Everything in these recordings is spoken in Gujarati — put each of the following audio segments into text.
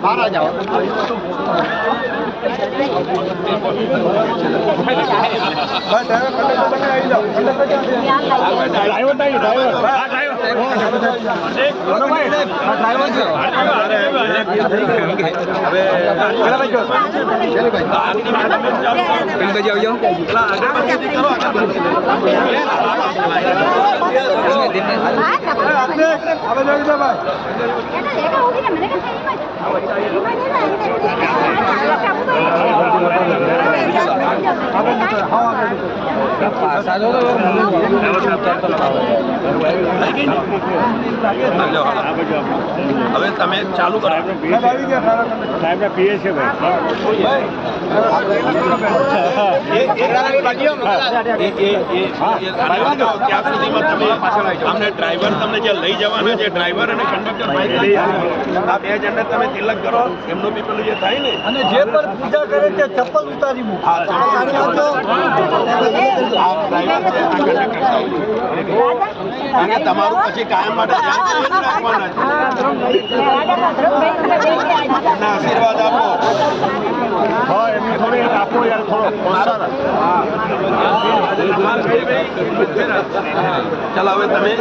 બહાર આ જાઓ. હવે તમે ચાલુ કરો. સાહેબ પીએ છે ભાઈ. ત્યાં સુધીમાં તમે અમને ડ્રાઈવર તમને જે લઈ જવાના છે, ડ્રાઈવર અને કંડક્ટર આ બે જણને તમે તિલક કરો. એમનું બી પેલું જે થાય ને, અને જે પર પૂજા કરે તે ચપ્પલ ઉતારી મૂકો. અને તમારું પછી કાયમ માટે રાખવાના છે. આશીર્વાદ આપો. હા, એમને થોડી આપો યાર, થોડો. ચાલો હવે તમે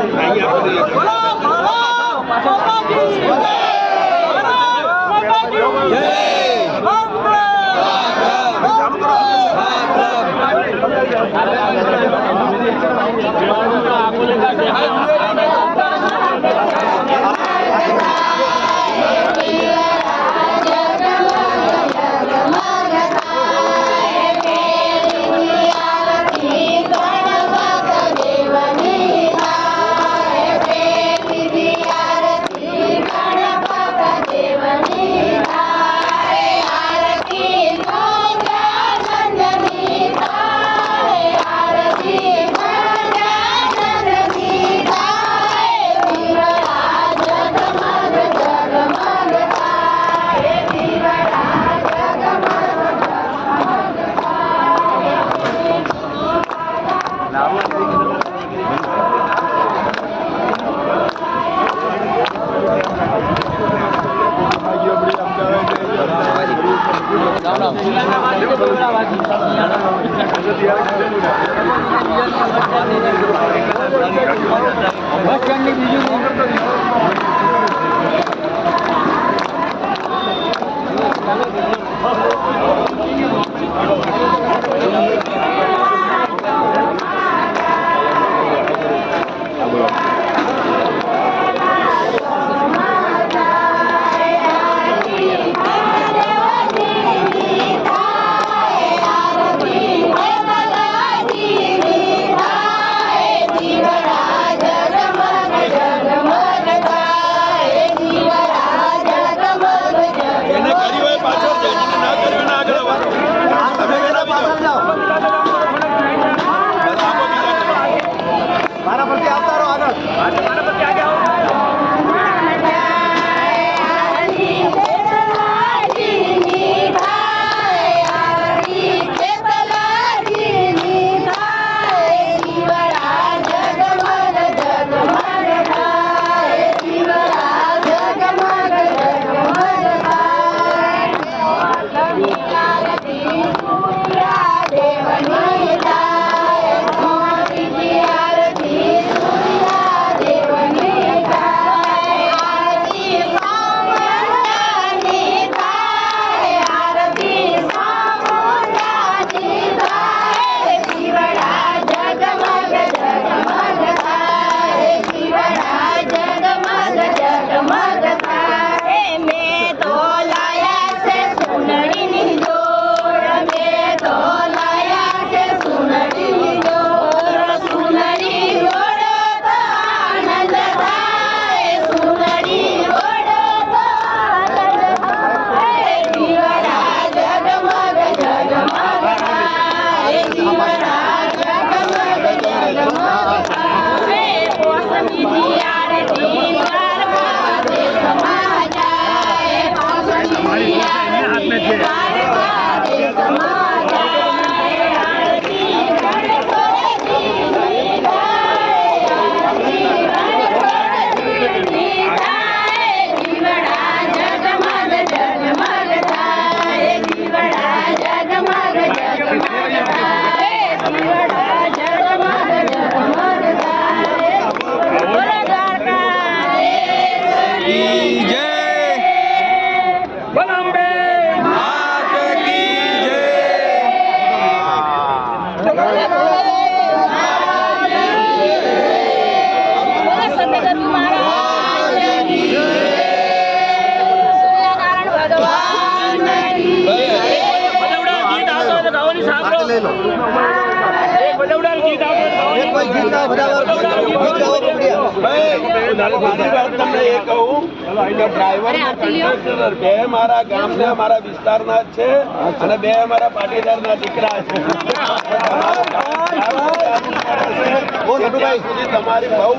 મારી વાત તમને એ કહું કે ડ્રાઈવર અને કંડક્ટર બે મારા ગામના મારા વિસ્તારના જ છે અને બે અમારા પાટીદારના દીકરા છે. તમારું કામ સારું છે. ત્યાં સુધી તમારી બહુ